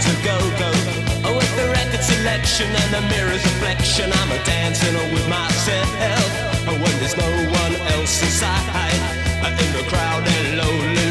to go-go. Oh, with the record selection and the mirror's reflection, I'm a dancing with myself. Oh, when there's no one else inside, in the crowded lonely